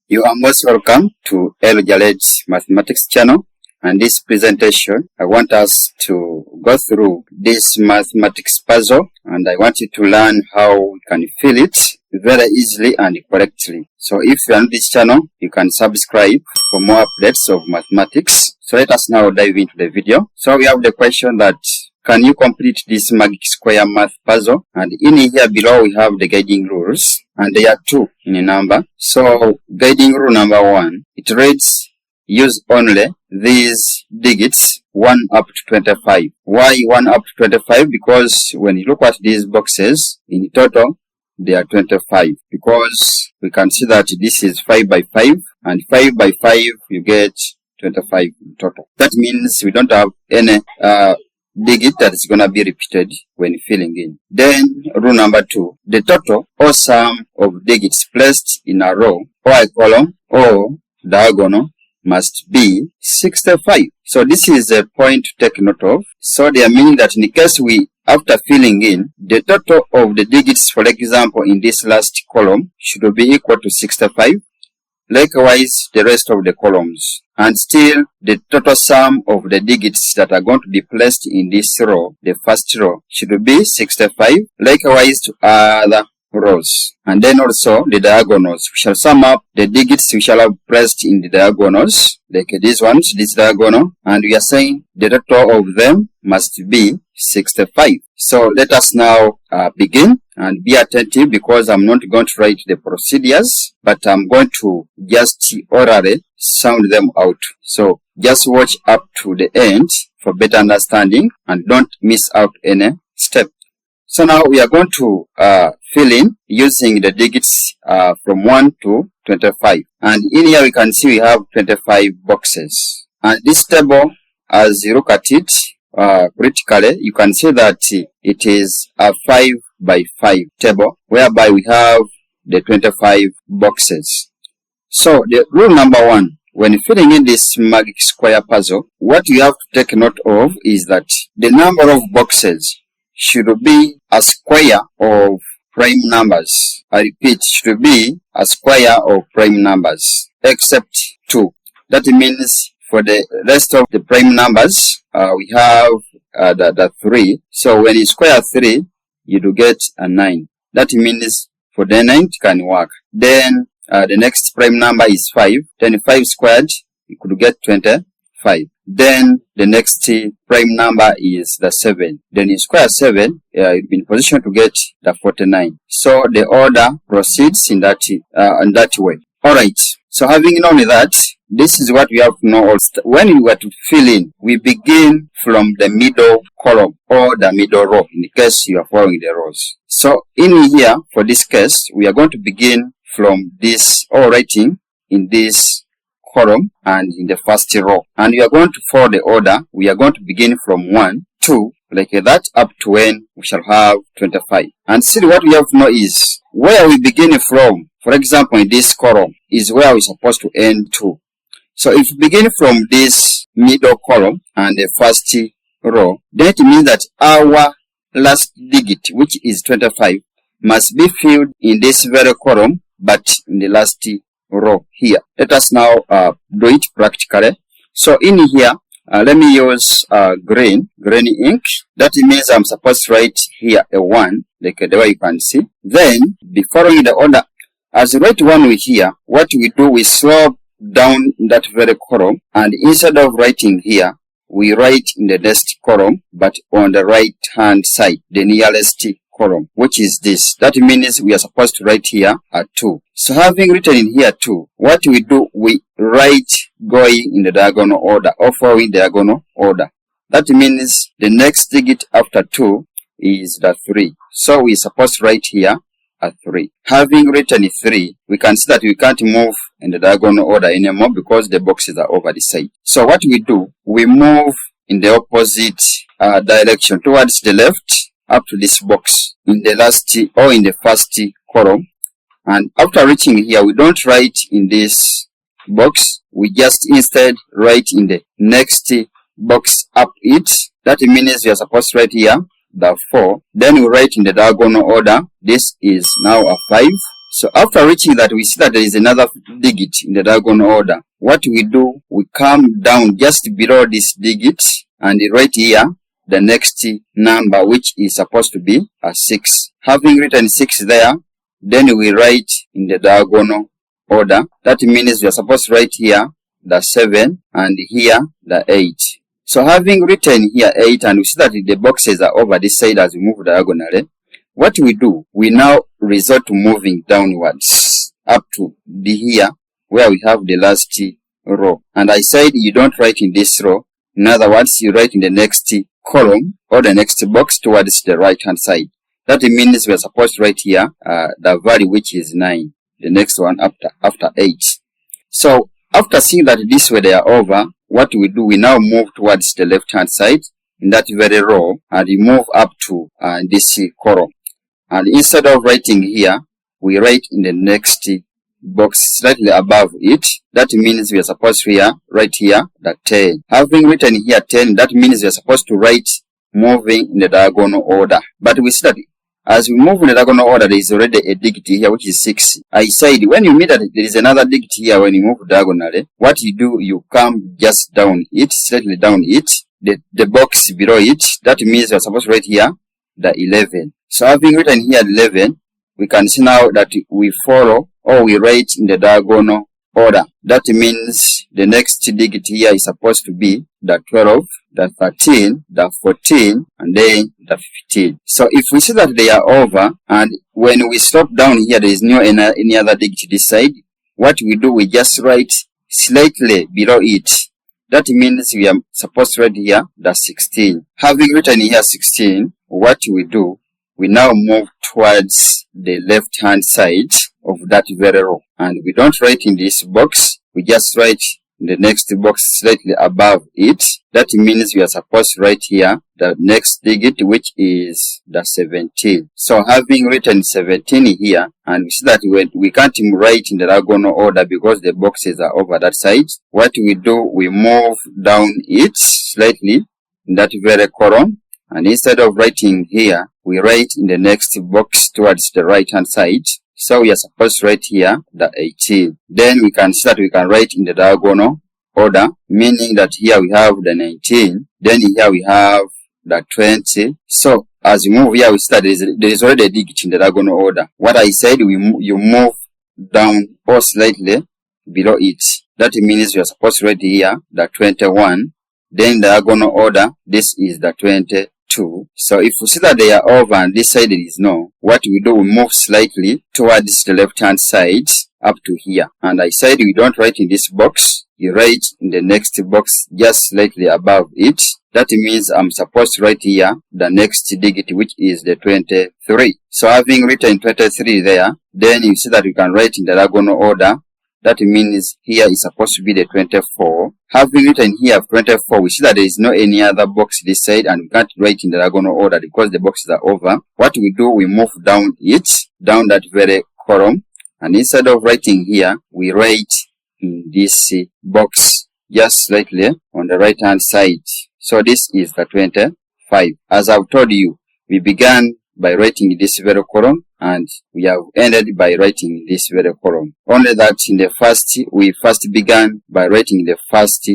You are most welcome to L. Jared's Mathematics channel. And this presentation, I want us to go through this mathematics puzzle, and I want you to learn how we can fill it very easily and correctly. So if you are on this channel, you can subscribe for more updates of mathematics. So let us now dive into the video. So we have the question that, can you complete this magic square math puzzle? And in here below we have the guiding rules, and there are two in a number. So guiding rule number 1, it reads, use only these digits 1 up to 25. Why 1 up to 25? Because when you look at these boxes, in total they are 25. Because we can see that this is 5 by 5, and 5 by 5 you get 25 in total. That means we don't have any digit that is going to be repeated when filling in. Then rule number 2, the total or sum of digits placed in a row or a column or diagonal must be 65. So this is a point to take note of. So they are meaning that in case we, after filling in, the total of the digits, for example, in this last column should be equal to 65. Likewise, the rest of the columns. And still, the total sum of the digits that are going to be placed in this row, the first row, should be 65. Likewise to other rows. And then also the diagonals. We shall sum up the digits we shall have placed in the diagonals, like these ones, this diagonal, and we are saying the total of them must be 65. So let us now begin, and be attentive because I'm not going to write the procedures, but I'm going to just orally sound them out. So just watch up to the end for better understanding and don't miss out any step. So now we are going to fill in using the digits from 1 to 25. And in here we can see we have 25 boxes. And this table, as you look at it critically, you can see that it is a 5 by 5 table, whereby we have the 25 boxes. So the rule number 1, when filling in this magic square puzzle, what you have to take note of is that the number of boxes should be a square of prime numbers. I repeat, should be a square of prime numbers, except 2. That means for the rest of the prime numbers, we have the 3. So when you square 3, you do get a 9. That means for the 9 it can work. Then the next prime number is 5. Then 5 squared, you could get 25. Then the next prime number is the 7. Then you square 7, you'll be in position to get the 49. So the order proceeds in that way. Alright, so having known that, this is what we have to know. When we were to fill in, we begin from the middle column or the middle row, in case you are following the rows. So in here, for this case, we are going to begin from this, or writing in this column and in the first row, and we are going to follow the order. We are going to begin from 1, 2, like that, up to when we shall have 25. And see, what we have to know is where we begin from. For example, in this column is where we're supposed to end to. So if we begin from this middle column and the first row, that means that our last digit, which is 25, must be filled in this very column, but in the last row here. Let us now do it practically. So in here, let me use green ink. That means I'm supposed to write here a 1, like the way you can see. Then, be following the order. As you write 1 with here, what we do, we slope down that very column, and instead of writing here, we write in the next column, but on the right hand side, the nearest column, which is this. That means we are supposed to write here a 2. So having written in here 2, what we do, we write going in the diagonal order or following diagonal order. That means the next digit after 2 is the 3. So we are supposed to write here a 3. Having written 3, we can see that we can't move in the diagonal order anymore because the boxes are over the side. So what we do, we move in the opposite direction towards the left up to this box in the last or in the first column. And after reaching here, we don't write in this box, we just instead write in the next box up it. That means we are supposed to write here the 4. Then we write in the diagonal order. This is now a 5. So after reaching that, we see that there is another digit in the diagonal order. What we do, we come down just below this digit and write here the next number, which is supposed to be a 6. Having written 6 there, then we write in the diagonal order. That means we are supposed to write here the 7 and here the 8. So having written here 8, and we see that the boxes are over this side as we move diagonally, what we do, we now resort to moving downwards up to the here where we have the last row. And I said you don't write in this row. In other words, you write in the next column or the next box towards the right hand side. That means we are supposed to write here the value which is 9. The next one after 8. So after seeing that this way they are over, what we do, we now move towards the left hand side in that very row and we move up to this column. And instead of writing here, we write in the next box slightly above it. That means we are supposed to write here the 10. Having written here 10, that means we are supposed to write moving in the diagonal order. But we see that as we move in the diagonal order, there is already a digit here which is 6. I said when you meet that there is another digit here when you move diagonally, what you do, you come just down it, slightly down it, the box below it. That means we are supposed to write here the 11. So having written here 11, we can see now that we follow or we write in the diagonal order. That means the next digit here is supposed to be the 12, the 13, the 14, and then the 15. So if we see that they are over, and when we stop down here, there is no any other digit this side, what we do, we just write slightly below it. That means we are supposed to write here the 16. Having written here 16, what we do, we now move towards the left hand side of that very row. And we don't write in this box, we just write in the next box slightly above it. That means we are supposed to write here the next digit, which is the 17. So having written 17 here, and we see that we can't write in the diagonal order because the boxes are over that side. What we do, we move down it slightly in that very column. And instead of writing here, we write in the next box towards the right hand side. So we are supposed to write here the 18. Then we can see that we can write in the diagonal order, meaning that here we have the 19. Then here we have the 20. So as we move here, we start, there is already a digit in the diagonal order. What I said, you move down or slightly below it. That means you are supposed to write here the 21. Then the diagonal order, this is the 22. So if we see that they are over and this side there is no, what we do, we move slightly towards the left hand side up to here. And I said we don't write in this box, you write in the next box just slightly above it. That means I'm supposed to write here the next digit, which is the 23. So having written 23 there, then you see that we can write in the diagonal order. That means here is supposed to be the 24. Having written here 24, we see that there is no any other box this side and we can't write in the diagonal order because the boxes are over. What we do, we move down it, down that very column, and instead of writing here, we write in this box just slightly on the right hand side. So this is the 25. As I've told you, we began by writing this very column and we have ended by writing this very column. Only that in the we first began by writing the first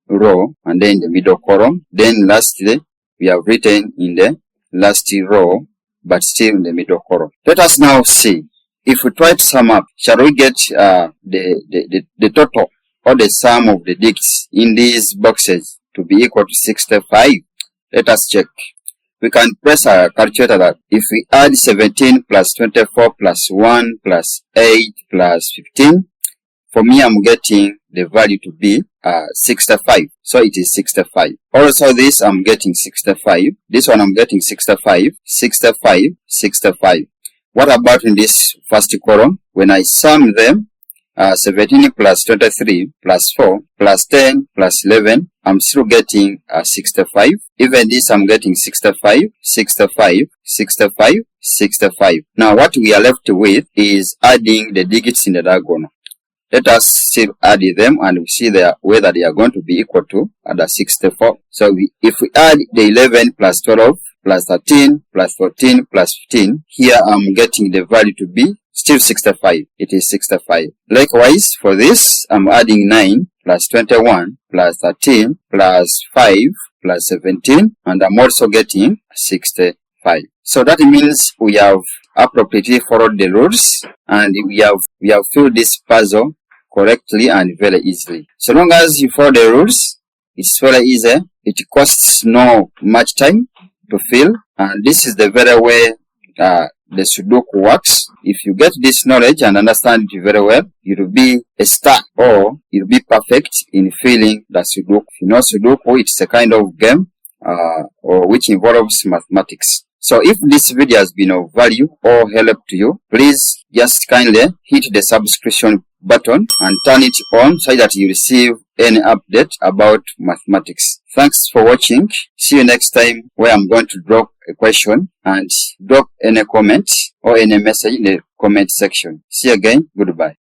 row and then the middle column. Then lastly, we have written in the last row but still in the middle column. Let us now see. If we try to sum up, shall we get the total or the sum of the digits in these boxes to be equal to 65? Let us check. We can press our calculator that if we add 17 plus 24 plus 1 plus 8 plus 15, for me I'm getting the value to be 65. So it is 65. Also this I'm getting 65. This one I'm getting 65, 65, 65. What about in this first column? When I sum them, 17 plus 23 plus 4 plus 10 plus 11, I'm still getting 65. Even this I'm getting 65, 65, 65, 65. Now what we are left with is adding the digits in the diagonal. Let us still add them and we see whether they are going to be equal to the 64. So if we add the 11 plus 12 plus 13 plus 14 plus 15, here I'm getting the value to be still 65. It is 65. Likewise, for this, I'm adding 9 plus 21 plus 13 plus 5 plus 17, and I'm also getting 65. So that means we have appropriately followed the rules, and we have filled this puzzle correctly and very easily. So long as you follow the rules, it's very easy. It costs no much time to fill, and this is the very way the Sudoku works. If you get this knowledge and understand it very well, you'll be a star, or you'll be perfect in filling the Sudoku. If you know Sudoku, it's a kind of game or which involves mathematics. So if this video has been of value or help to you, please just kindly hit the subscription button and turn it on so that you receive any update about mathematics. Thanks for watching. See you next time, where I'm going to drop a question and drop any comment or any message in the comment section. See you again. Goodbye.